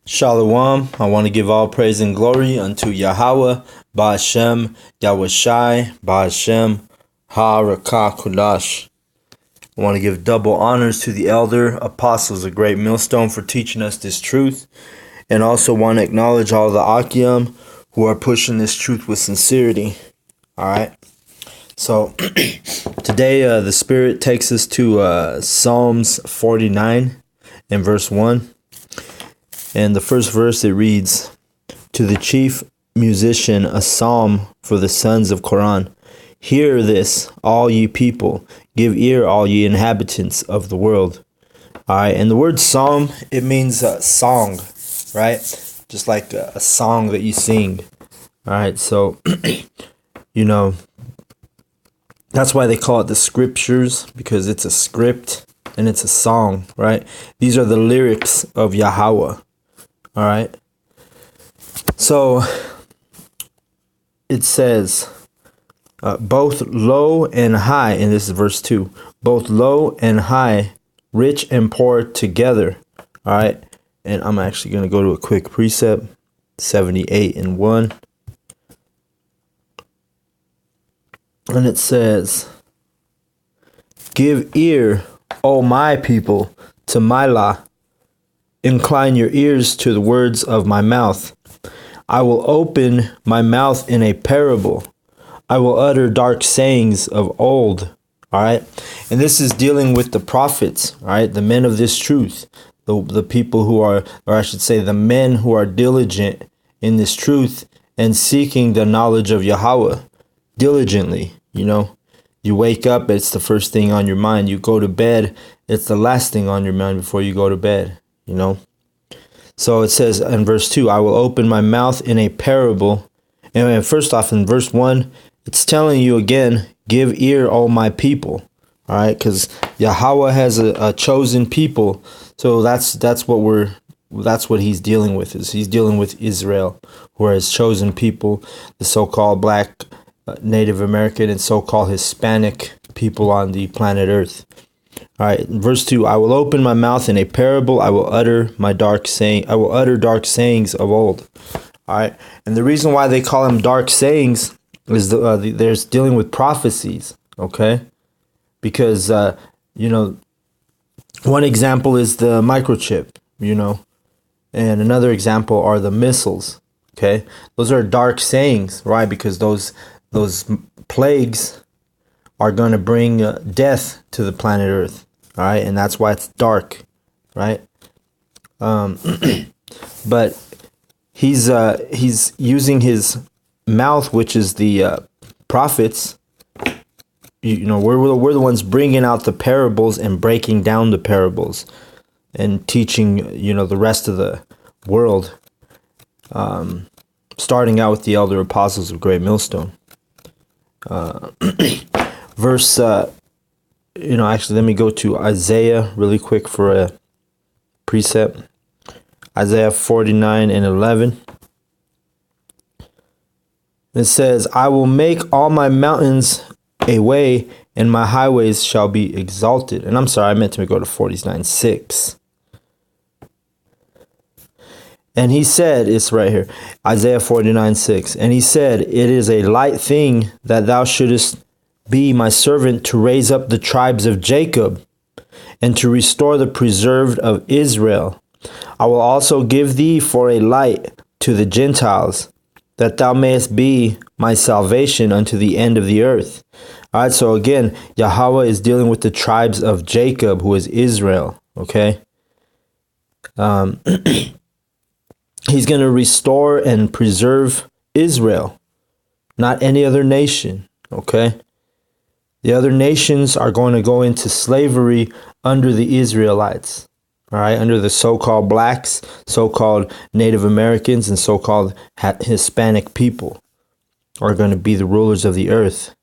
Shalom. I want to give all praise and glory unto Yahweh, Ba'ashem, Yahawashi, Ba'ashem, Ha'arakah Kudash. I want to give double honors to the elder apostles of Great Millstone for teaching us this truth, and also want to acknowledge all the Akim who are pushing this truth with sincerity. All right. So today the Spirit takes us to Psalms 49 and verse 1. And the first verse, it reads, "To the chief musician, a psalm for the sons of Korah. Hear this, all ye people. Give ear, all ye inhabitants of the world." All right, and the word psalm, it means song, right? Just like a song that you sing. All right, so, that's why they call it the scriptures, because it's a script and it's a song, right? These are the lyrics of Yahweh. All right. So it says, both low and high, and this is verse 2, both low and high, rich and poor together. All right. And I'm actually going to go to a quick precept, 78 and 1. And it says, "Give ear, O my people, to my law. Incline your ears to the words of my mouth. I will open my mouth in a parable. I will utter dark sayings of old." All right. And this is dealing with the prophets, all right, the men of this truth, the people who are, or I should say, the men who are diligent in this truth and seeking the knowledge of Yahweh diligently. You wake up, it's the first thing on your mind. You go to bed, it's the last thing on your mind before you go to bed. So it says in verse 2, "I will open my mouth in a parable." And first off, in verse 1, it's telling you again, give ear, all my people. All right, because Yahweh has a chosen people. So that's what he's dealing with. He's dealing with Israel, who are his chosen people, the so-called black, Native American, and so-called Hispanic people on the planet Earth. All right, verse 2, "I will open my mouth in a parable. I will utter dark sayings of old." All right, and the reason why they call them dark sayings is there's dealing with prophecies. Okay, because one example is the microchip. And another example are the missiles. Okay, those are dark sayings, right? Because those plagues are going to bring death to the planet Earth, all right? And that's why it's dark, right? But he's using his mouth, which is the prophets. We're the ones bringing out the parables and breaking down the parables and teaching, the rest of the world, starting out with the elder apostles of Great Millstone. Verse, actually, let me go to Isaiah really quick for a precept. Isaiah 49 and 11. It says, "I will make all my mountains a way, and my highways shall be exalted." And I'm sorry, I meant to go to 49:6. And he said, it's right here, Isaiah 49:6. "And he said, it is a light thing that thou shouldest be my servant to raise up the tribes of Jacob and to restore the preserved of Israel. I will also give thee for a light to the Gentiles, that thou mayest be my salvation unto the end of the earth." All right, so again, Yahweh is dealing with the tribes of Jacob, who is Israel, okay? He's going to restore and preserve Israel, not any other nation, okay? The other nations are going to go into slavery under the Israelites, all right? Under the so-called blacks, so-called Native Americans, and so-called Hispanic people are going to be the rulers of the earth.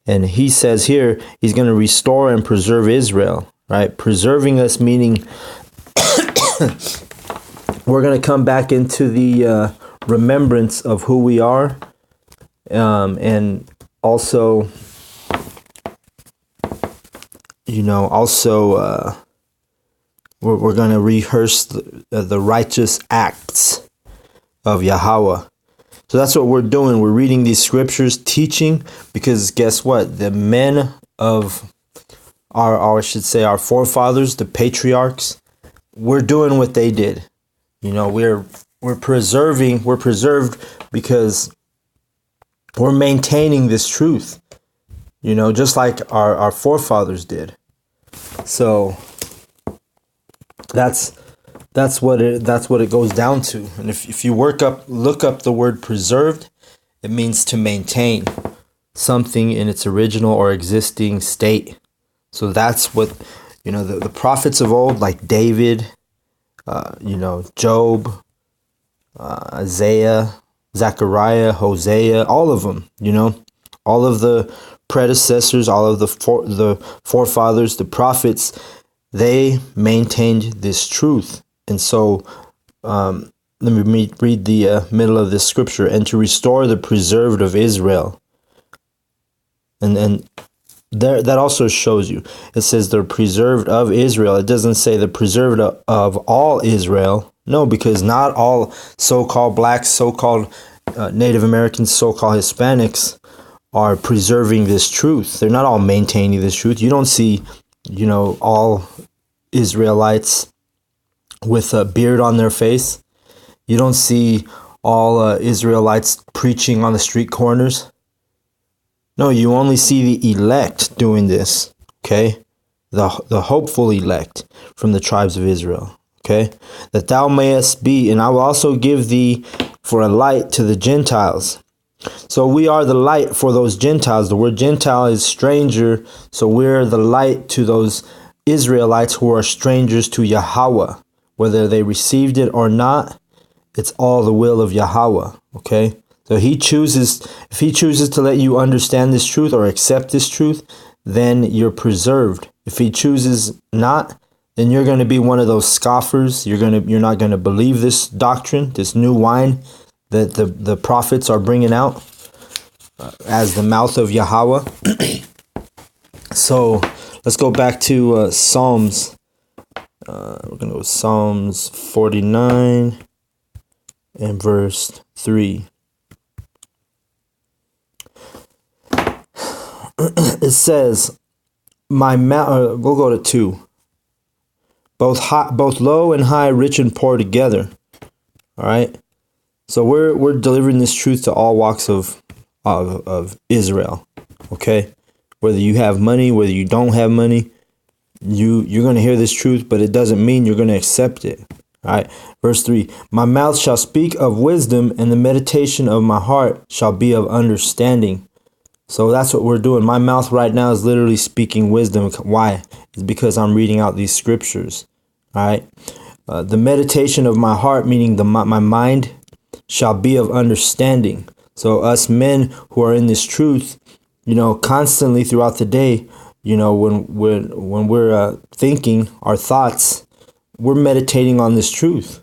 And he says here, he's going to restore and preserve Israel, right? Preserving us meaning we're going to come back into the remembrance of who we are, and also, We're going to rehearse the righteous acts of Yahweh. So that's what we're doing. We're reading these scriptures, teaching, because guess what? The men of our forefathers, the patriarchs, we're doing what they did. We're preserved because we're maintaining this truth. Just like our forefathers did. So that's what it goes down to. And if you look up the word preserved, it means to maintain something in its original or existing state. So that's what the prophets of old, like David, Job, Isaiah, Zechariah, Hosea, all of them, all of the predecessors, all of the forefathers, the prophets, they maintained this truth. And so let me read the middle of this scripture. And to restore the preserved of Israel. And there, that also shows you. It says the preserved of Israel. It doesn't say the preserved of all Israel. No, because not all so-called blacks, so-called Native Americans, so-called Hispanics are preserving this truth. They're not all maintaining this truth. You don't see, all Israelites with a beard on their face. You don't see all Israelites preaching on the street corners. No, you only see the elect doing this, okay? The hopeful elect from the tribes of Israel, okay? That thou mayest be, and I will also give thee for a light to the Gentiles. So we are the light for those Gentiles. The word Gentile is stranger, so we're the light to those Israelites who are strangers to Yahweh. Whether they received it or not, it's all the will of Yahweh, okay? So if he chooses to let you understand this truth or accept this truth, then you're preserved. If he chooses not, then you're going to be one of those scoffers. You're not going to believe this doctrine, this new wine that the prophets are bringing out as the mouth of Yahweh. So let's go back to Psalms. We're going to go Psalms 49 and verse 3. It says, "My mouth." We'll go to 2. Both low and high, rich and poor together. All right. So we're delivering this truth to all walks of Israel. Okay. Whether you have money, whether you don't have money, you're going to hear this truth, but it doesn't mean you're going to accept it. All right. Verse 3. "My mouth shall speak of wisdom, and the meditation of my heart shall be of understanding." So that's what we're doing. My mouth right now is literally speaking wisdom. Why? It's because I'm reading out these scriptures. All right. The meditation of my heart, meaning my mind, shall be of understanding. So us men who are in this truth, constantly throughout the day, when we're thinking our thoughts, we're meditating on this truth.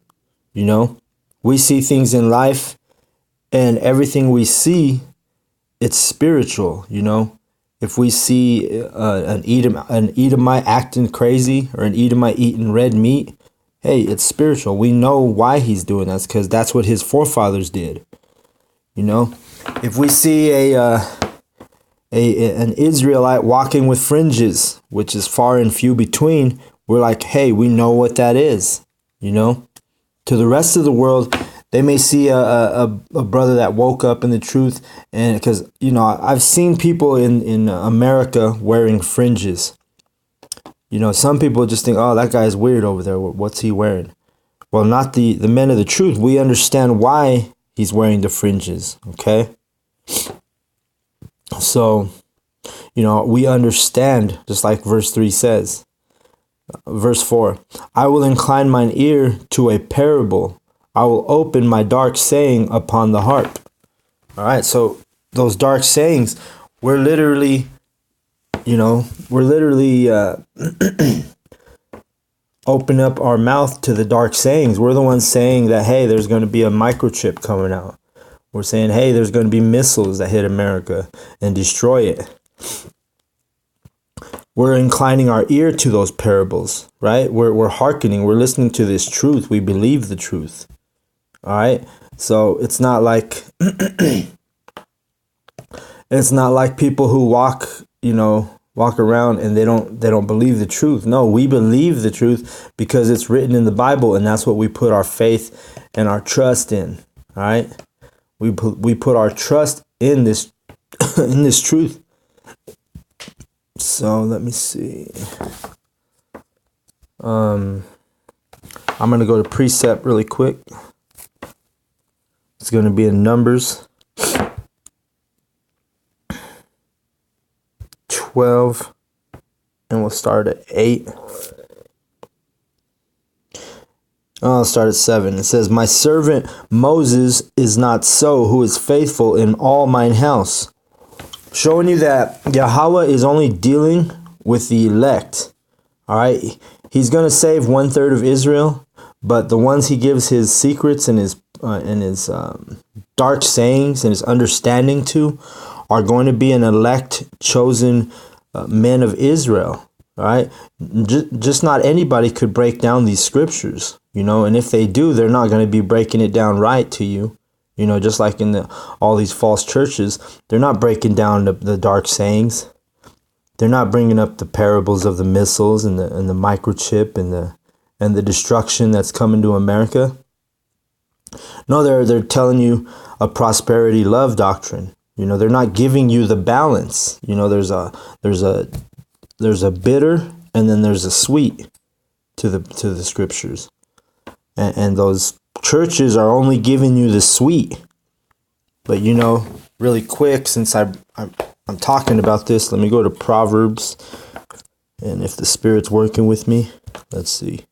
We see things in life, and everything we see, it's spiritual. If we see an Edomite acting crazy or an Edomite eating red meat, hey, it's spiritual. We know why he's doing that, because that's what his forefathers did. If we see an Israelite walking with fringes, which is far and few between, we're like, hey, we know what that is. To the rest of the world, they may see a brother that woke up in the truth, and because I've seen people in America wearing fringes. Some people just think, oh, that guy's weird over there. What's he wearing? Well, not the men of the truth. We understand why he's wearing the fringes. Okay. So, we understand, just like verse 3 says. Verse 4, "I will incline mine ear to a parable. I will open my dark saying upon the harp." All right, so those dark sayings, we're literally open up our mouth to the dark sayings. We're the ones saying that, hey, there's going to be a microchip coming out. We're saying, hey, there's going to be missiles that hit America and destroy it. we're inclining our ear to those parables, right? We're hearkening, we're listening to this truth. We believe the truth. All right. So it's not like people who walk around and they don't believe the truth. No, we believe the truth because it's written in the Bible, and that's what we put our faith and our trust in. All right. We put our trust in this in this truth. So let me see. I'm gonna go to precept really quick. It's gonna be in Numbers 12, and we'll start at 8. I'll start at 7. It says, "My servant Moses is not so, who is faithful in all mine house." Showing you that Yahweh is only dealing with the elect. All right. He's going to save 1/3 of Israel, but the ones he gives his secrets and his dark sayings and his understanding to are going to be an elect chosen men of Israel. All right. Just not anybody could break down these scriptures, and if they do, they're not going to be breaking it down right to you. Just like in all these false churches, they're not breaking down the dark sayings. They're not bringing up the parables of the missiles and the microchip and the destruction that's coming to America. No, they're telling you a prosperity love doctrine. They're not giving you the balance. There's a bitter and then there's a sweet to the scriptures, and those churches are only giving you the sweet. But really quick, since I'm talking about this, let me go to Proverbs, and if the Spirit's working with me, let's see.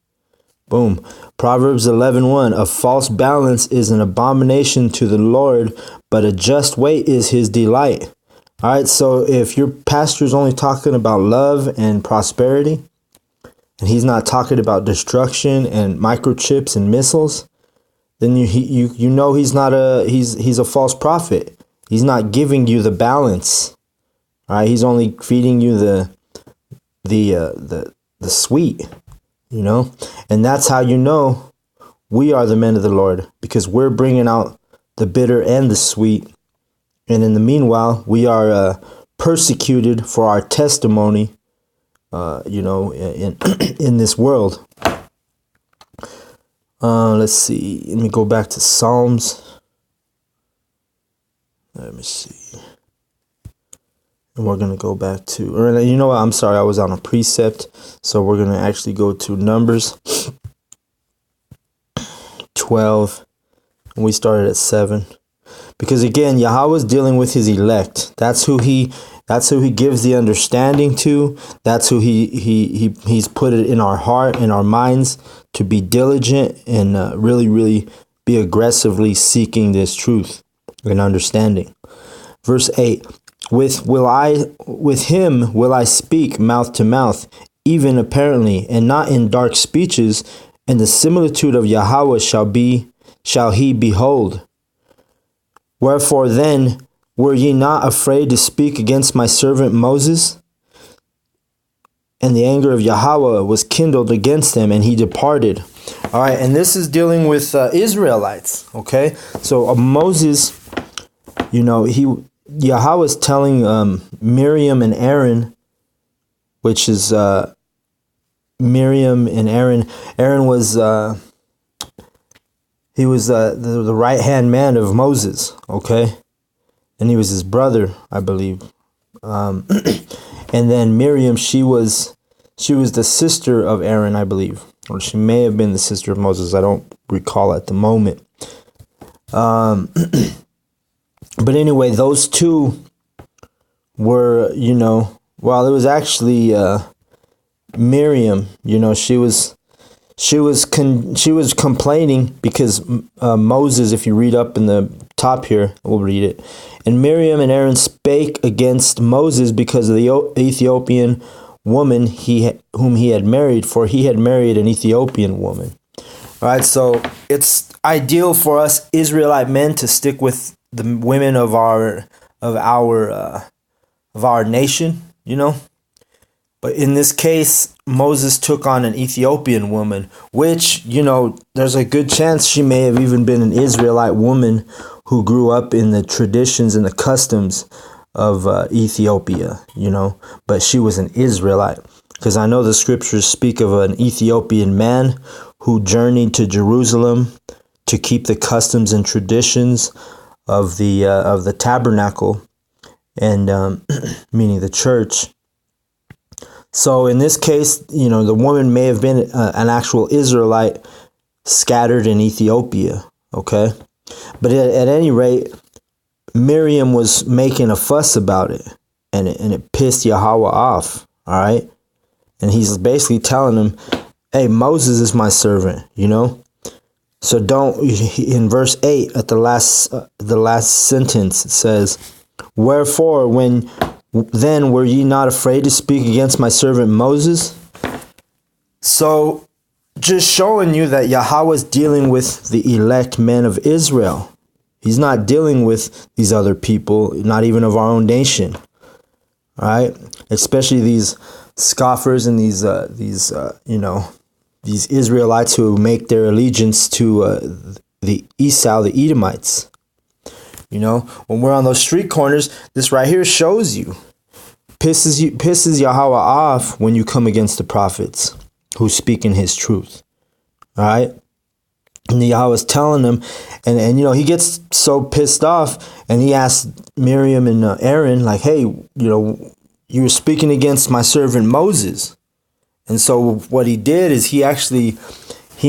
Boom. Proverbs 11:1. "A false balance is an abomination to the Lord, but a just weight is his delight." All right, so if your pastor's only talking about love and prosperity, and he's not talking about destruction and microchips and missiles, then you know he's a false prophet. He's not giving you the balance. All right, he's only feeding you the sweet, and that's how we are the men of the Lord, because we're bringing out the bitter and the sweet, and in the meanwhile we are persecuted for our testimony, in this world. Let's see. Let me go back to Psalms. Let me see. And we're going to go back to, or you know what? I'm sorry. I was on a precept. So we're going to actually go to Numbers 12. And we started at 7. Because again, Yahweh is dealing with his elect. That's who he gives the understanding to. That's who he's put it in our heart, in our minds, to be diligent and really, really be aggressively seeking this truth and understanding. Verse 8, with him will I speak mouth to mouth, even apparently, and not in dark speeches, and the similitude of Yahweh shall he behold. Wherefore then were ye not afraid to speak against my servant Moses? And the anger of Yahweh was kindled against him, and he departed. All right, and this is dealing with Israelites, okay? So Moses, Yahweh is telling Miriam and Aaron, which is Miriam and Aaron. Aaron was he was the right-hand man of Moses, okay? And he was his brother, I believe. And then Miriam, she was the sister of Aaron, I believe. Or she may have been the sister of Moses. I don't recall at the moment. But anyway, those two were, it was actually Miriam, she was complaining because Moses, if you read up in the top here, we'll read it. "And Miriam and Aaron spake against Moses because of the Ethiopian woman whom he had married, for he had married an Ethiopian woman." All right, so it's ideal for us Israelite men to stick with the women of our nation, But in this case, Moses took on an Ethiopian woman, which, there's a good chance she may have even been an Israelite woman who grew up in the traditions and the customs of Ethiopia, but she was an Israelite. Because I know the scriptures speak of an Ethiopian man who journeyed to Jerusalem to keep the customs and traditions of the tabernacle, and meaning the church. So in this case, the woman may have been an actual Israelite scattered in Ethiopia, okay? But at any rate, Miriam was making a fuss about it, and it pissed Yahawah off, all right? And he's basically telling him, hey, Moses is my servant, So don't, in verse 8, at the last sentence, it says, wherefore, then were ye not afraid to speak against my servant Moses? So, just showing you that Yahawah is dealing with the elect men of Israel. He's not dealing with these other people, not even of our own nation. All right? Especially these scoffers and these Israelites who make their allegiance to the Esau, the Edomites. When we're on those street corners, this right here shows you, pisses Yahawah off when you come against the prophets who speak in his truth. All right? And Yahawah's telling them, and he gets so pissed off, and he asks Miriam and Aaron, like, hey, you were speaking against my servant Moses. And so what he did is he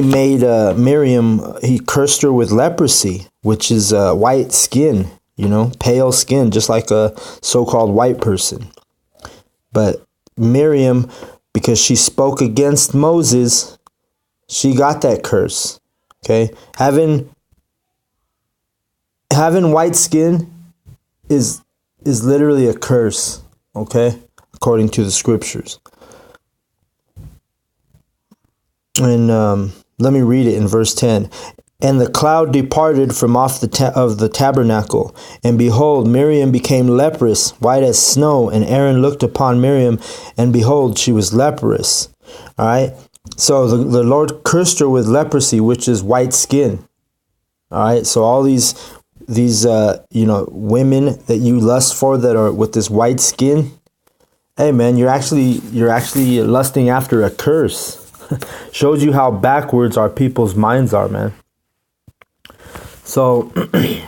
made Miriam, he cursed her with leprosy, which is white skin, pale skin, just like a so-called white person. But Miriam, because she spoke against Moses, she got that curse. Okay, having white skin is literally a curse. Okay, according to the scriptures. And let me read it in verse 10. And the cloud departed from off the tabernacle, and behold, Miriam became leprous, white as snow. And Aaron looked upon Miriam, and behold, she was leprous. All right. So the Lord cursed her with leprosy, which is white skin. All right. So all these women that you lust for that are with this white skin, hey man, you're actually lusting after a curse. Shows you how backwards our people's minds are, man. So, the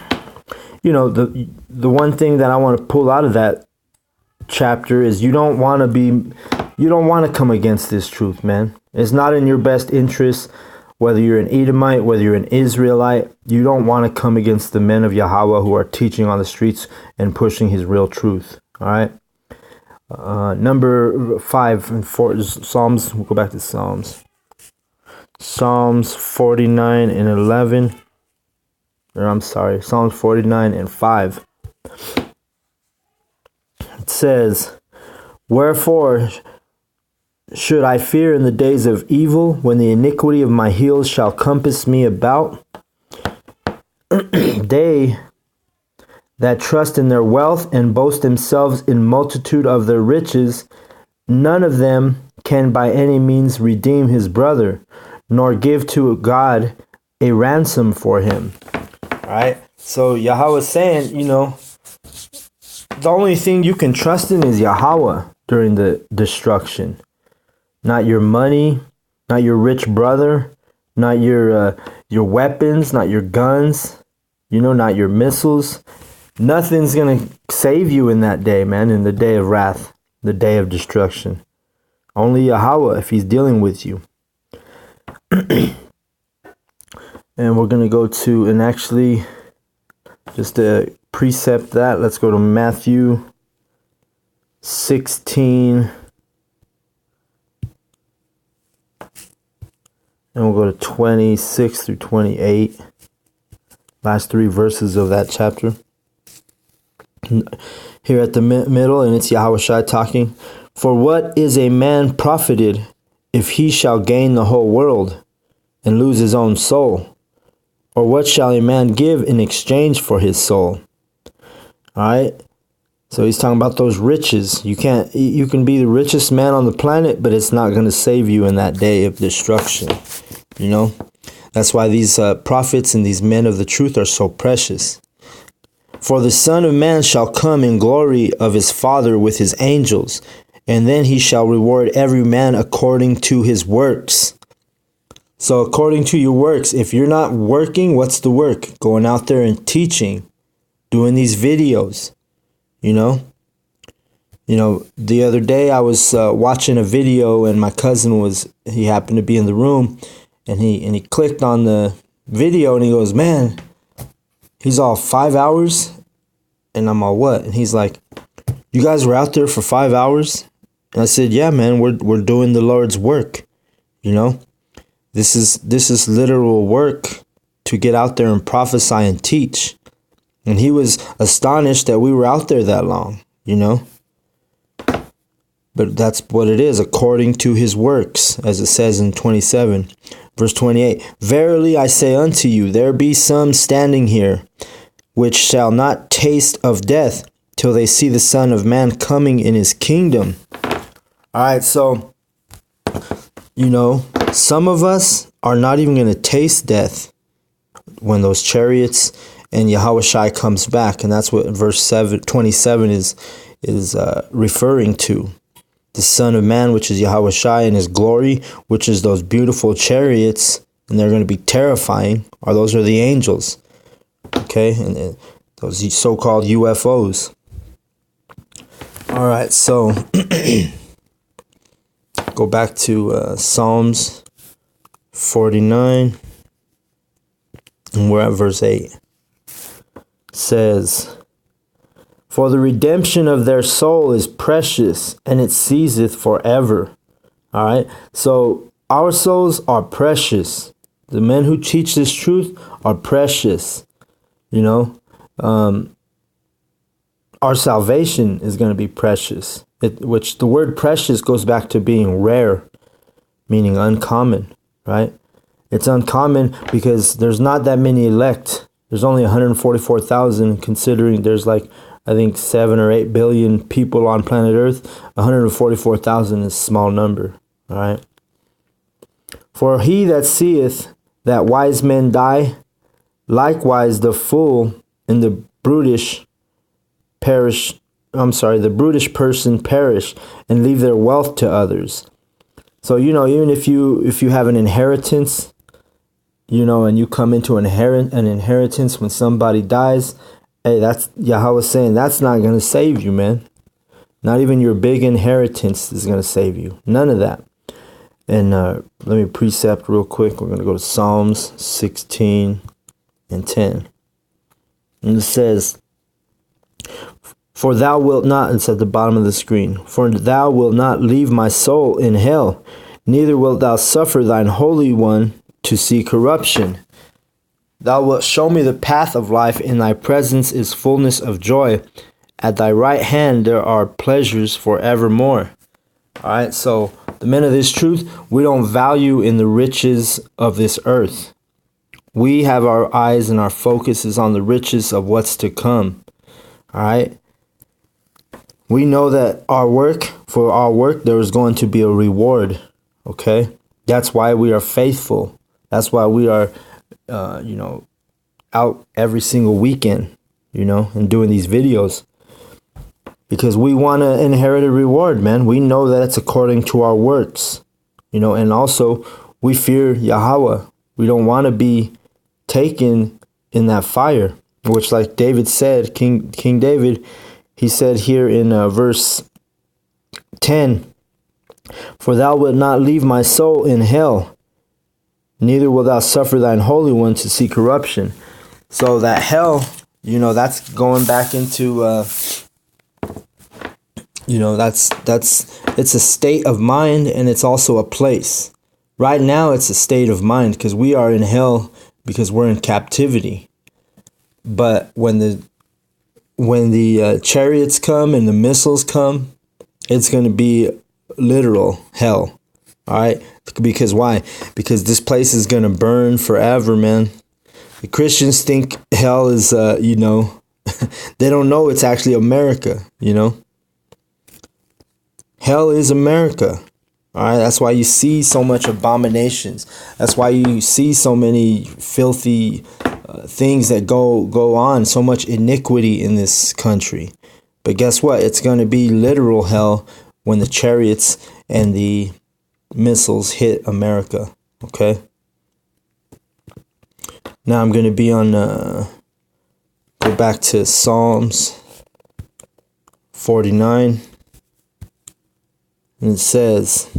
one thing that I want to pull out of that chapter is you don't want to come against this truth, man. It's not in your best interest, whether you're an Edomite, whether you're an Israelite. You don't want to come against the men of Yahawah who are teaching on the streets and pushing his real truth. All right. Number 5 and 4 is Psalms. We'll go back to Psalms. Psalms 49 and 11. Psalms 49 and 5. It says, wherefore should I fear in the days of evil, when the iniquity of my heels shall compass me about? They that trust in their wealth and boast themselves in multitude of their riches, none of them can by any means redeem his brother, nor give to God a ransom for him. All right. So Yahawah is saying, the only thing you can trust in is Yahawah during the destruction. Not your money, not your rich brother, not your weapons, not your guns, not your missiles. Nothing's going to save you in that day, man, in the day of wrath, the day of destruction. Only Yahawah, if he's dealing with you. And we're going to go to, and actually, just to precept that, let's go to Matthew 16. And we'll go to 26 through 28. Last 3 verses of that chapter. Here at the middle, and it's Yahawashi talking. For what is a man profited if he shall gain the whole world and lose his own soul? Or what shall a man give in exchange for his soul? All right. So he's talking about those riches. You can be the richest man on the planet, but it's not going to save you in that day of destruction. You know, that's why these prophets and these men of the truth are so precious. For the Son of Man shall come in glory of his Father with his angels, and then he shall reward every man according to his works. So according to your works, if you're not working, what's the work? Going out there and teaching, doing these videos, you know? The other day I was watching a video, and my cousin he happened to be in the room, and he clicked on the video, and he goes, man, he's all 5 hours? And I'm all, what? And he's like, you guys were out there for 5 hours? And I said, yeah, man, we're doing the Lord's work, you know? This is literal work to get out there and prophesy and teach. And he was astonished that we were out there that long, you know? But that's what it is, according to his works, as it says in 27. Verse 28, verily I say unto you, there be some standing here, which shall not taste of death, till they see the Son of Man coming in his kingdom. All right, so, some of us are not even going to taste death when those chariots and Yahawah comes back. And that's what verse 27 is referring to. The Son of Man, which is Yahawah, and his glory, which is those beautiful chariots, and they're going to be terrifying, those are the angels. Okay, and those so-called UFOs. All right, so go back to Psalms 49, and we're at verse 8. It says, for the redemption of their soul is precious, and it ceaseth forever. All right, so our souls are precious. The men who teach this truth are precious. Our salvation is going to be precious, which the word precious goes back to being rare, meaning uncommon, right? It's uncommon because there's not that many elect. There's only 144,000, considering there's I think 7 or 8 billion people on planet Earth. 144,000 is a small number, all right? For he that seeth that wise men die, likewise the fool and the brutish person perish and leave their wealth to others. So, even if you have an inheritance, and you come into an inheritance when somebody dies, hey, that's Yahawah saying that's not going to save you, man. Not even your big inheritance is going to save you. None of that. And let me precept real quick. We're going to go to Psalms 16 and 10. And it says, for thou wilt not, it's at the bottom of the screen, for thou wilt not leave my soul in hell, neither wilt thou suffer thine Holy One to see corruption. Thou wilt show me the path of life. In thy presence is fullness of joy. At thy right hand there are pleasures forevermore. All right, so the men of this truth, we don't value in the riches of this earth. We have our eyes and our focus is on the riches of what's to come. All right. We know that for our work, there is going to be a reward. Okay. That's why we are faithful. That's why we are, out every single weekend, and doing these videos. Because we want to inherit a reward, man. We know that it's according to our works, and also we fear Yahawah. We don't want to be taken in that fire, which, like David said, King David, he said here in verse 10, for thou wilt not leave my soul in hell, neither wilt thou suffer thine Holy One to see corruption. So that hell, that's going back into, it's a state of mind, and it's also a place. Right now, it's a state of mind because we are in hell because we're in captivity. But when the chariots come and the missiles come, it's going to be literal hell. All right? Because why? Because this place is going to burn forever, man. The Christians think hell is, They don't know it's actually America, you know. Hell is America. All right, that's why you see so much abominations. That's why you see so many filthy things that go on, so much iniquity in this country. But guess what? It's going to be literal hell when the chariots and the missiles hit America. Okay. Now I'm going to be on. Go back to Psalms 49. And it says,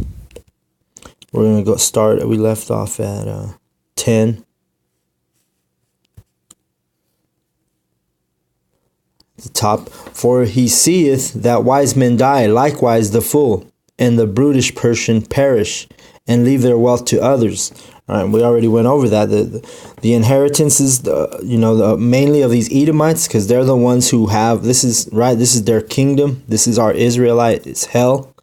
we're going to go start, we left off at 10. The top, for he seeth that wise men die, likewise the fool, and the brutish person perish, and leave their wealth to others. All right, we already went over that. The inheritance is, mainly of these Edomites, because they're the ones who have, this is their kingdom. This is our Israelite, it's hell.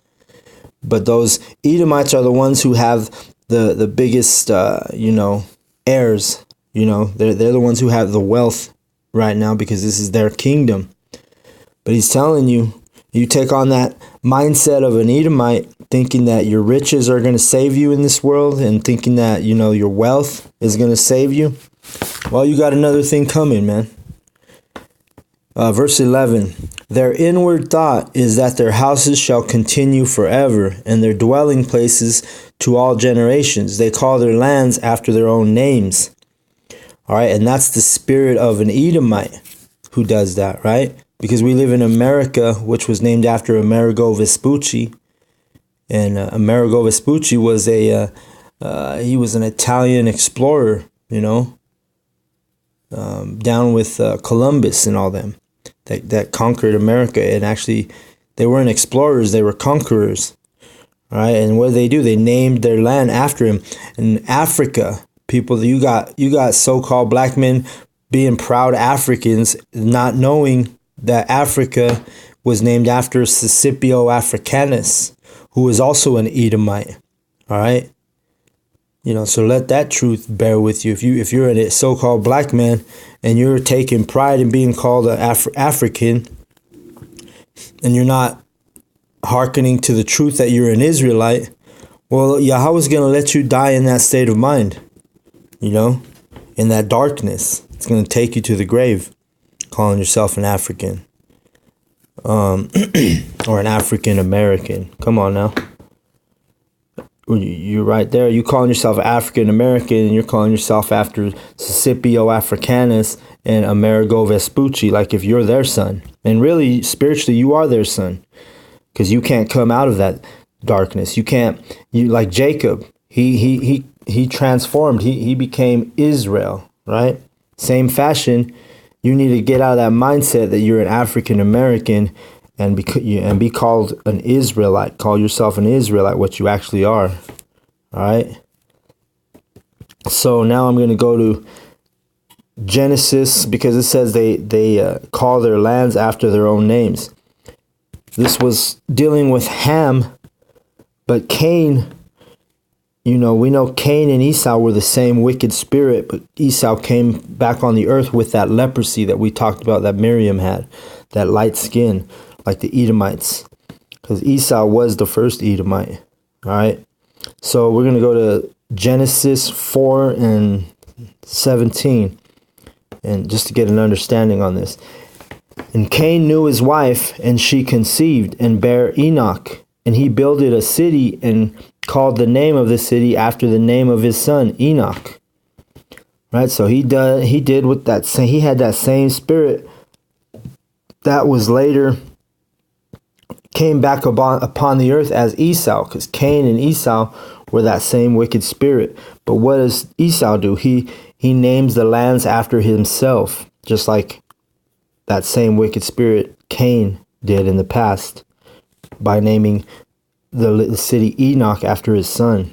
But those Edomites are the ones who have the biggest, heirs. They're the ones who have the wealth right now because this is their kingdom. But he's telling you, you take on that mindset of an Edomite, thinking that your riches are going to save you in this world and thinking that, your wealth is going to save you. Well, you got another thing coming, man. Verse 11, their inward thought is that their houses shall continue forever, and their dwelling places to all generations. They call their lands after their own names. All right, and that's the spirit of an Edomite who does that, right? Because we live in America, which was named after Amerigo Vespucci. And Amerigo Vespucci was he was an Italian explorer, down with Columbus and all them. That conquered America, and actually they weren't explorers, they were conquerors. All right, and what did they do? They named their land after him. In Africa, people, you got so-called black men being proud Africans, not knowing that Africa was named after Scipio Africanus, who was also an Edomite. All right, so let that truth bear with you. If you're a so-called black man and you're taking pride in being called an African, and you're not hearkening to the truth that you're an Israelite, well, Yahawah's going to let you die in that state of mind, in that darkness. It's going to take you to the grave, calling yourself an African, or an African American. Come on now. You're right there. You calling yourself African American, and you're calling yourself after Scipio Africanus and Amerigo Vespucci, like if you're their son. And really, spiritually, you are their son, because you can't come out of that darkness. You like Jacob. He transformed. He became Israel, right? Same fashion. You need to get out of that mindset that you're an African American and be called an Israelite. Call yourself an Israelite, what you actually are. All right. So now I'm going to go to Genesis, because it says they call their lands after their own names. This was dealing with Ham, but Cain. We know Cain and Esau were the same wicked spirit, but Esau came back on the earth with that leprosy that we talked about, that Miriam had, that light skin, like the Edomites, because Esau was the first Edomite. All right. So we're going to go to Genesis 4 and 17, and just to get an understanding on this. And Cain knew his wife, and she conceived and bare Enoch, and he builded a city and called the name of the city after the name of his son Enoch. Right, so he did with that same, he had that same spirit that was later came back upon the earth as Esau, because Cain and Esau were that same wicked spirit. But what does Esau do? He names the lands after himself, just like that same wicked spirit Cain did in the past by naming the city Enoch after his son.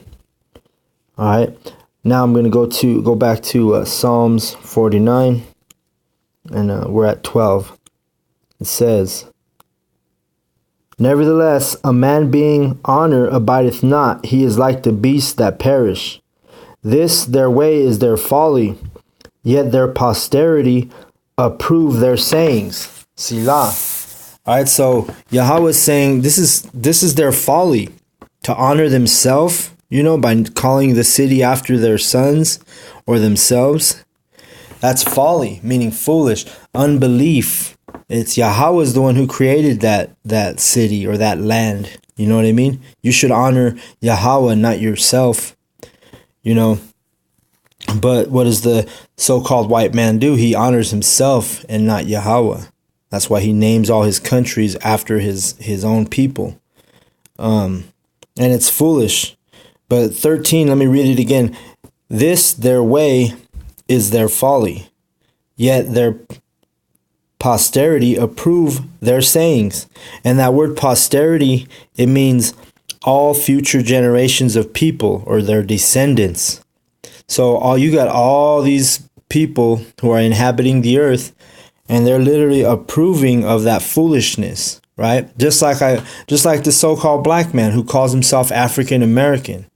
All right. Now I'm going to go back to Psalms 49, and we're at 12. It says, nevertheless, a man being honor abideth not. He is like the beasts that perish. This their way is their folly, yet their posterity approve their sayings. Selah. All right, so Yahweh is saying this is their folly to honor themselves, by calling the city after their sons or themselves. That's folly, meaning foolish, unbelief. It's Yahweh is the one who created that city or that land. You know what I mean? You should honor Yahweh, not yourself. But what does the so-called white man do? He honors himself and not Yahweh. That's why he names all his countries after his own people. And it's foolish. But 13, let me read it again. This, their way, is their folly. Yet their posterity approve their sayings. And that word posterity, it means all future generations of people or their descendants. So you got all these people who are inhabiting the earth, and they're literally approving of that foolishness, right? Just like the so-called black man who calls himself African American.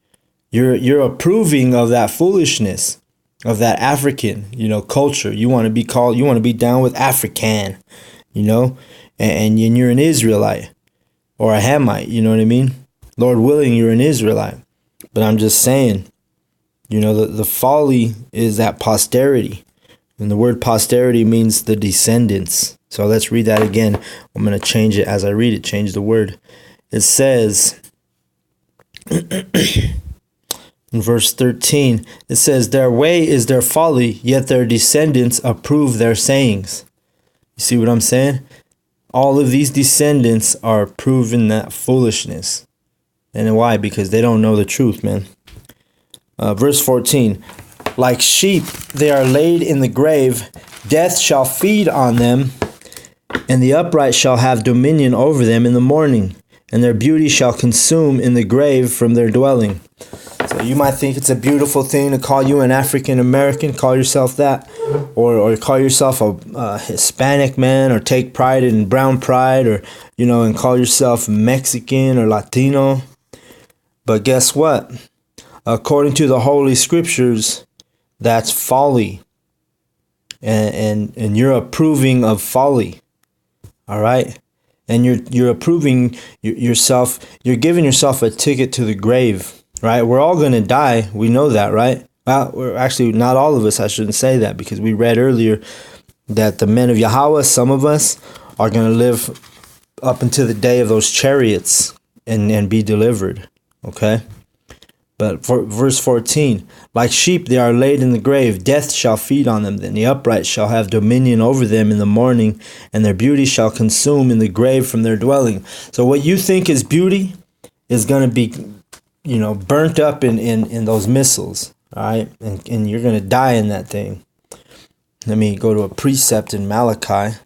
You're approving of that foolishness, of that African, culture. You want to be down with African, and you're an Israelite or a Hamite, you know what I mean? Lord willing, you're an Israelite. But I'm just saying, the folly is that posterity. And the word posterity means the descendants. So let's read that again. I'm going to change it as I read it, change the word. It says, in verse 13, it says, their way is their folly, yet their descendants approve their sayings. You see what I'm saying? All of these descendants are proving that foolishness. And why? Because they don't know the truth, man. Verse 14, like sheep they are laid in the grave, death shall feed on them, and the upright shall have dominion over them in the morning, and their beauty shall consume in the grave from their dwelling. So you might think it's a beautiful thing to call you an African American, call yourself that, or call yourself a Hispanic man, or take pride in brown pride, or and call yourself Mexican or Latino. But guess what? According to the Holy Scriptures, that's folly. And you're approving of folly. All right? And you're approving yourself, you're giving yourself a ticket to the grave, right? We're all going to die. We know that, right? Well, we're actually not all of us. I shouldn't say that, because we read earlier that the men of Yahawah, some of us, are going to live up until the day of those chariots and be delivered. Okay? But for verse 14, like sheep they are laid in the grave, death shall feed on them, then the upright shall have dominion over them in the morning, and their beauty shall consume in the grave from their dwelling. So what you think is beauty is going to be, burnt up in those missiles, all right? And you're going to die in that thing. Let me go to a precept in Malachi.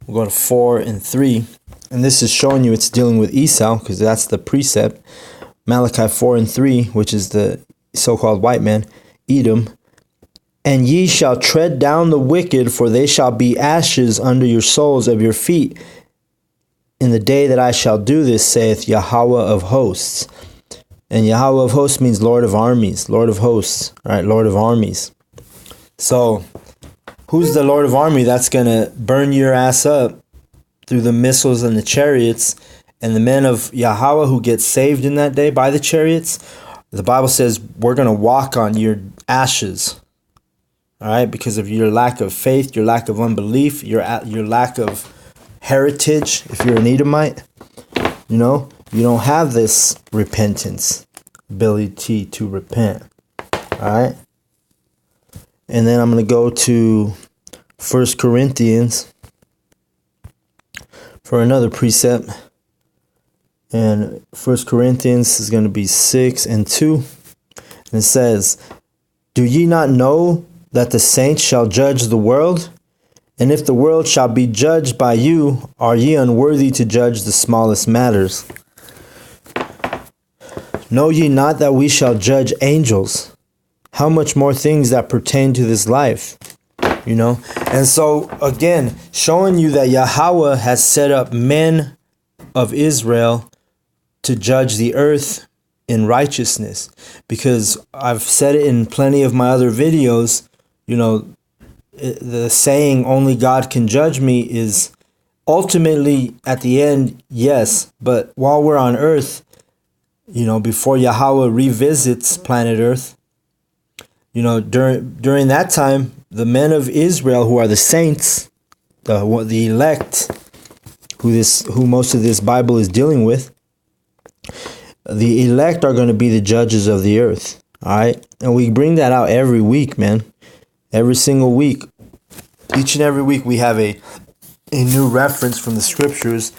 We'll go to 4 and 3. And this is showing you it's dealing with Esau, because that's the precept. Malachi 4 and 3, which is the so-called white man, Edom. And ye shall tread down the wicked, for they shall be ashes under your soles of your feet. In the day that I shall do this, saith Yahawah of hosts. And Yahawah of hosts means Lord of armies, Lord of hosts, right? Lord of armies. So, who's the Lord of army that's going to burn your ass up through the missiles and the chariots? And the men of Yahawah who get saved in that day by the chariots, the Bible says we're going to walk on your ashes. All right, because of your lack of faith, your lack of unbelief, your lack of heritage. If you're an Edomite, you don't have this repentance, ability to repent. All right. And then I'm going to go to 1 Corinthians for another precept. And 1 Corinthians is going to be 6 and 2. And it says, do ye not know that the saints shall judge the world? And if the world shall be judged by you, are ye unworthy to judge the smallest matters? Know ye not that we shall judge angels? How much more things that pertain to this life? And so, again, showing you that Yahawah has set up men of Israel to judge the earth in righteousness. Because I've said it in plenty of my other videos, the saying only God can judge me is ultimately at the end, yes. But while we're on earth, before Yahweh revisits planet Earth, during that time, the men of Israel, who are the saints, the elect, who most of this Bible is dealing with, the elect are going to be the judges of the earth. All right, and we bring that out every week, man. Every single week, each and every week, we have a new reference from the scriptures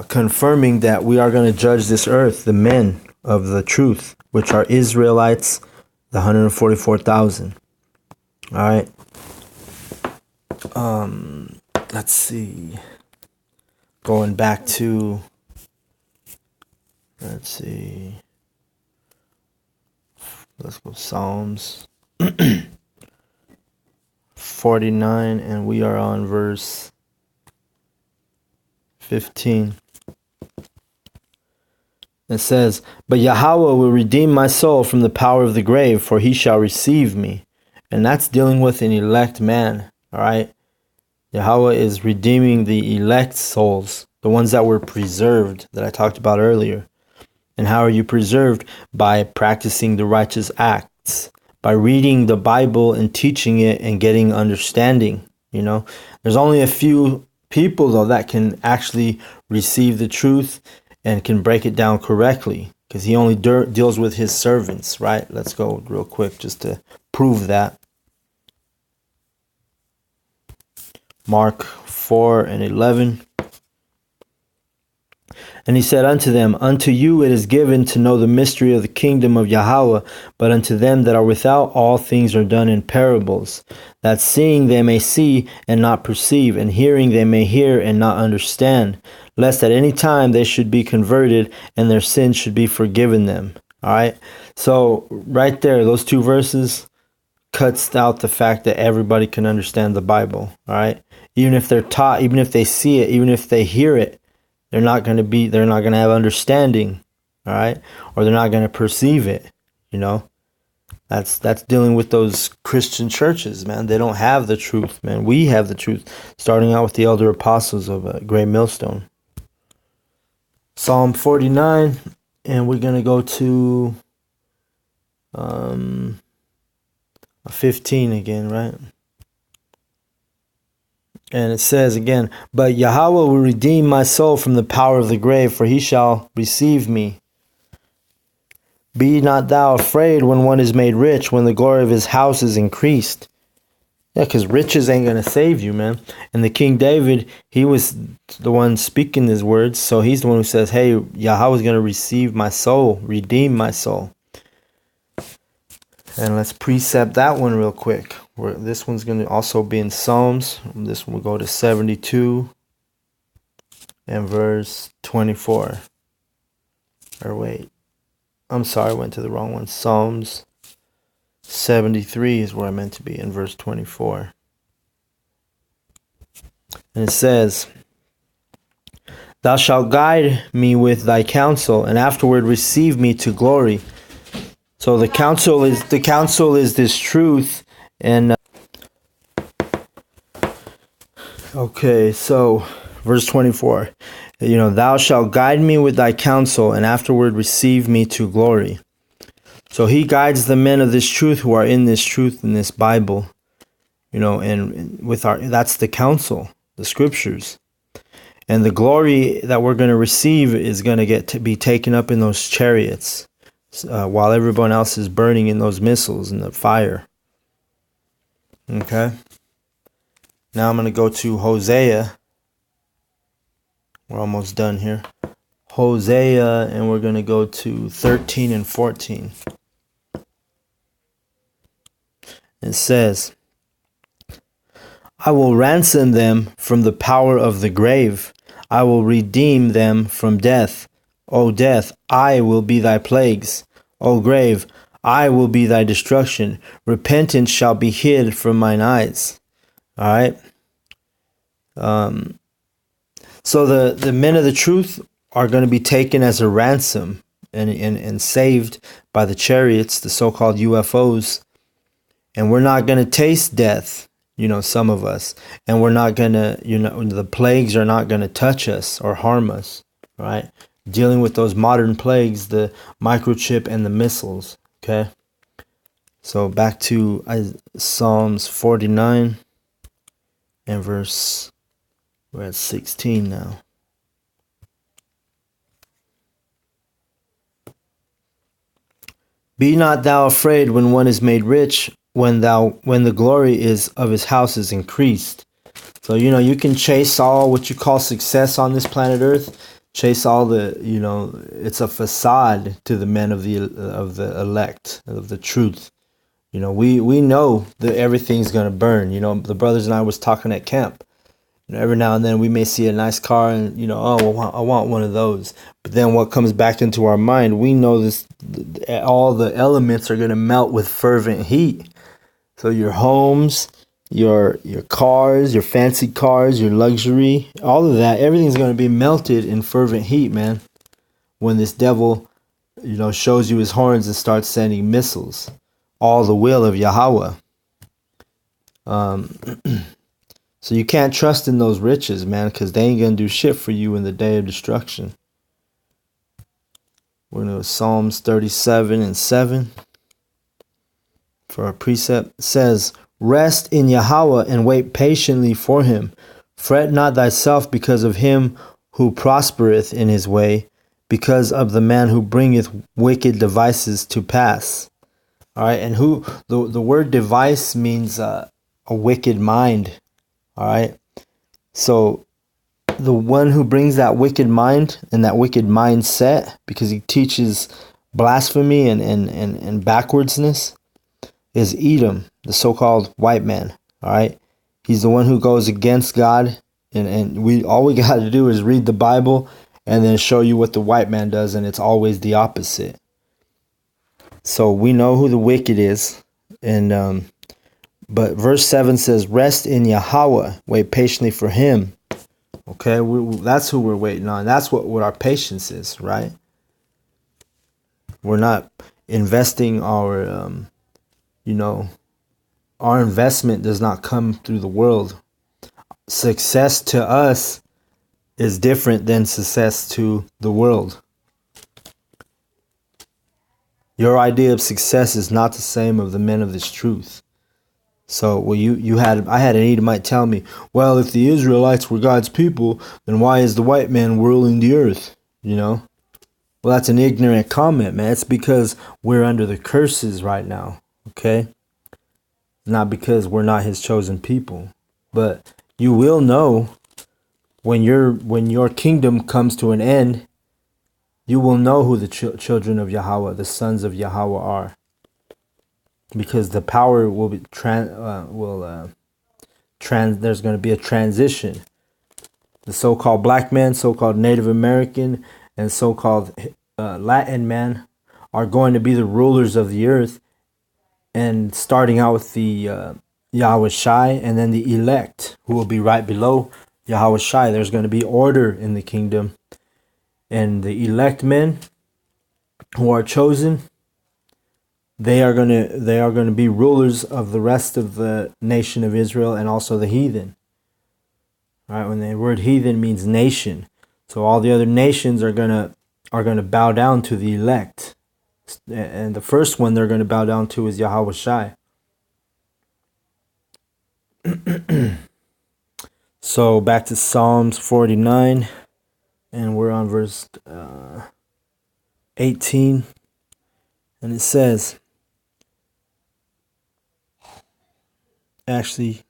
confirming that we are going to judge this earth, the men of the truth, which are Israelites, the 144,000. All right. Let's see. Going back to, let's go Psalms 49, and we are on verse 15. It says, "But Yahweh will redeem my soul from the power of the grave, for he shall receive me." And that's dealing with an elect man. All right. Yahweh is redeeming the elect souls, the ones that were preserved, that I talked about earlier. And how are you preserved? By practicing the righteous acts, by reading the Bible and teaching it and getting understanding. There's only a few people, though, that can actually receive the truth and can break it down correctly, because he only deals with his servants, right? Let's go real quick just to prove that. Mark 4:11. "And he said unto them, Unto you it is given to know the mystery of the kingdom of Yahweh, but unto them that are without all things are done in parables, that seeing they may see and not perceive, and hearing they may hear and not understand, lest at any time they should be converted and their sins should be forgiven them." All right. So right there, those two verses cuts out the fact that everybody can understand the Bible. All right. Even if they're taught, even if they see it, even if they hear it, they're not going to have understanding. All right. Or they're not going to perceive it. That's dealing with those Christian churches, man. They don't have the truth, man. We have the truth, starting out with the elder apostles of Great Millstone. Psalm 49, and we're going to go to 15 again, right? And it says again, "But Yahweh will redeem my soul from the power of the grave, for he shall receive me. Be not thou afraid when one is made rich, when the glory of his house is increased." Yeah, because riches ain't going to save you, man. And the King David, he was the one speaking these words. So he's the one who says, hey, Yahweh is going to receive my soul, redeem my soul. And let's precept that one real quick. This one's going to also be in Psalms. This one will go to 72 and verse 24. Or wait. I'm sorry, I went to the wrong one. Psalms 73 is where I meant to be, in verse 24. And it says, "Thou shalt guide me with thy counsel, and afterward receive me to glory." So the counsel is this truth. And okay, so verse 24, "Thou shalt guide me with thy counsel, and afterward receive me to glory." So he guides the men of this truth who are in this truth in this Bible, and that's the counsel, the scriptures. And the glory that we're going to receive is going to get to be taken up in those chariots, while everyone else is burning in those missiles and the fire. Okay. Now I'm going to go to Hosea. We're almost done here. Hosea, and we're going to go to 13 and 14. It says, "I will ransom them from the power of the grave. I will redeem them from death. O death, I will be thy plagues. O grave, I will be thy destruction. Repentance shall be hid from mine eyes." All right. So the men of the truth are going to be taken as a ransom and saved by the chariots, the so-called UFOs. And we're not going to taste death. some of us, and we're not gonna, the plagues are not gonna touch us or harm us, right? Dealing with those modern plagues, the microchip and the missiles, okay? So back to Psalms 49 and we're at 16 now. Be not thou afraid when one is made rich, when the glory is of his house is increased. So, you can chase all what you call success on this planet Earth, chase all the, it's a facade to the men of the elect, of the truth. We know that everything's going to burn. The brothers and I was talking at camp. Every now and then we may see a nice car and, I want one of those. But then what comes back into our mind, we know all the elements are going to melt with fervent heat. So your homes, your cars, your fancy cars, your luxury, all of that, everything's going to be melted in fervent heat, man. When this devil, shows you his horns and starts sending missiles. All the will of Yahawah. So you can't trust in those riches, man, because they ain't going to do shit for you in the day of destruction. We're going to Psalms 37 and 7. For our precept, it says, rest in Yahawah and wait patiently for him. Fret not thyself because of him who prospereth in his way, because of the man who bringeth wicked devices to pass. All right, and the word device means a wicked mind. All right, so the one who brings that wicked mind and that wicked mindset, because he teaches blasphemy and backwardsness, is Edom, the so-called white man. All right, he's the one who goes against God, and all we got to do is read the Bible and then show you what the white man does, and it's always the opposite. So we know who the wicked is, and but verse 7 says, rest in Yahawah, wait patiently for him. Okay, that's who we're waiting on. That's what our patience is, right? We're not investing our, our investment does not come through the world. Success to us is different than success to the world. Your idea of success is not the same of the men of this truth. So, I had an Edomite tell me, well, if the Israelites were God's people, then why is the white man ruling the earth? Well, that's an ignorant comment, man. It's because we're under the curses right now, okay? Not because we're not his chosen people. But you will know when your kingdom comes to an end, you will know who the children of Yahawah, the sons of Yahawah are. Because the power will be there's going to be a transition. The so-called black man, so-called Native American, and so-called Latin man are going to be the rulers of the earth, and starting out with the Yahawahs, and then the elect, who will be right below Yahawahs. There's going to be order in the kingdom, and the elect men who are chosen, they are going to be rulers of the rest of the nation of Israel and also the heathen. All right, when the word heathen means nation, so all the other nations are going to bow down to the elect, and the first one they're going to bow down to is Yahawahs. So back to Psalms 49, and we're on verse 18, and it says, actually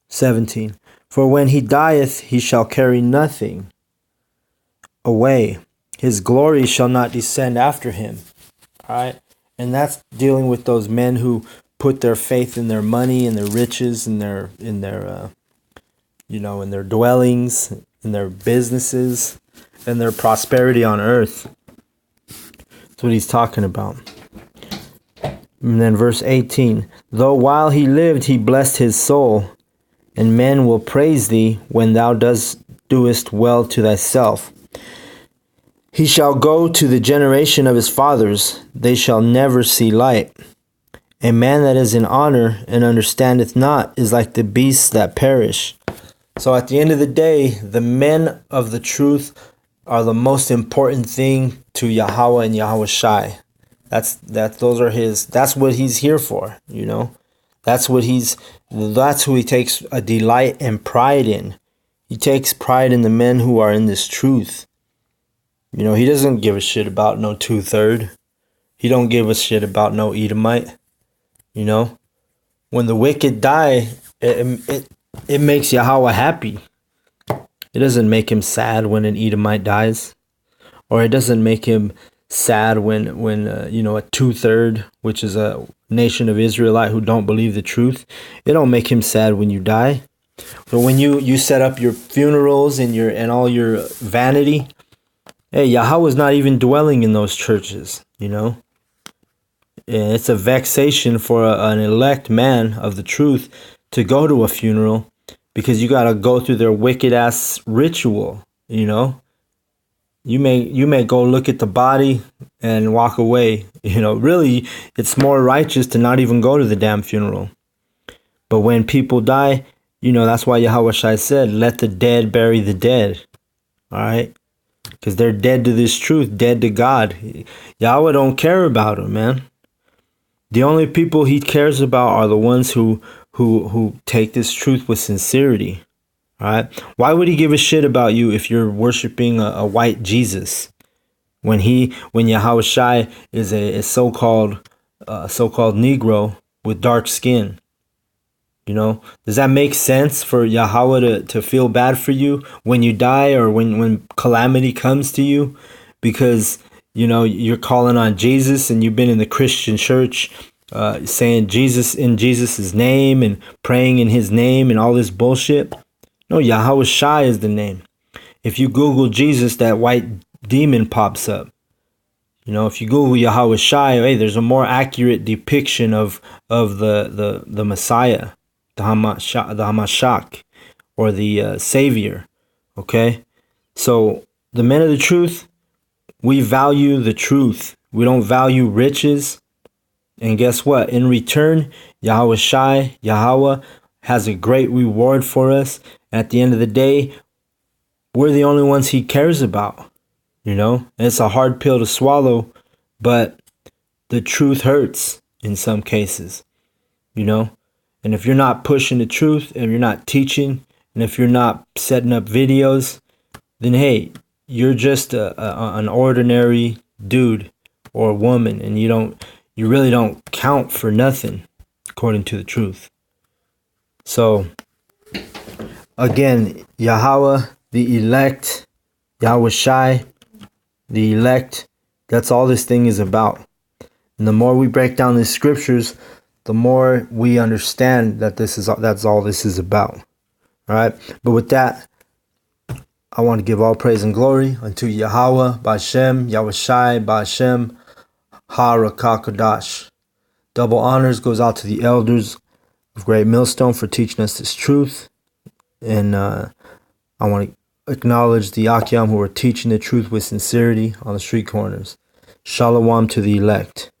17, for when he dieth he shall carry nothing away, his glory shall not descend after him. All right, and that's dealing with those men who put their faith in their money and their riches and in their dwellings, in their businesses, and their prosperity on earth. That's what he's talking about. And then verse 18, though while he lived he blessed his soul, and men will praise thee when thou doest well to thyself. He shall go to the generation of his fathers, they shall never see light. A man that is in honor and understandeth not is like the beasts that perish. So at the end of the day, the men of the truth are the most important thing to Yahweh and Yahawah. That's what he's here for, you know. That's who he takes a delight and pride in. He takes pride in the men who are in this truth. You know, he doesn't give a shit about no 2/3. He don't give a shit about no Edomite. You know, when the wicked die, it makes Yahweh happy. It doesn't make him sad when an Edomite dies, or it doesn't make him sad when a 2/3, which is a nation of Israelite who don't believe the truth. It don't make him sad when you die. But when you set up your funerals and all your vanity, hey, Yahweh's not even dwelling in those churches, you know. And it's a vexation for an elect man of the truth to go to a funeral, because you got to go through their wicked ass ritual, you know. You may go look at the body and walk away. You know, really, it's more righteous to not even go to the damn funeral. But when people die, you know, that's why Yahawah said, let the dead bury the dead. All right? Because they're dead to this truth, dead to God. Yahweh don't care about them, man. The only people he cares about are the ones who take this truth with sincerity. All right? Why would he give a shit about you if you're worshiping a white Jesus when Yahawah is a so-called Negro with dark skin? You know, does that make sense for Yahweh to feel bad for you when you die, or when calamity comes to you? Because, you know, you're calling on Jesus and you've been in the Christian church saying Jesus in Jesus's name and praying in his name and all this bullshit. No, Yahawah is the name. If you Google Jesus, that white demon pops up. You know, if you Google Yahawah, hey, there's a more accurate depiction of the Messiah, the Hamashach, or the Savior. Okay? So the men of the truth, we value the truth. We don't value riches. And guess what? In return, Yahweh has a great reward for us. At the end of the day, we're the only ones he cares about. You know? And it's a hard pill to swallow, but the truth hurts in some cases. You know? And if you're not pushing the truth, and you're not teaching, and if you're not setting up videos, then hey, you're just an ordinary dude or woman, and you really don't count for nothing, according to the truth. So, again, Yahweh, the elect, Yahawah, the elect, that's all this thing is about. And the more we break down the scriptures, the more we understand that that's all this is about. All right? But with that, I want to give all praise and glory unto Yahweh, Ba'Shem, Yahawah, Ba'Shem, Ha-Rakah-Kodash. Double honors goes out to the elders of Great Millstone for teaching us this truth. And I want to acknowledge the Akyam who are teaching the truth with sincerity on the street corners. Shalom to the elect.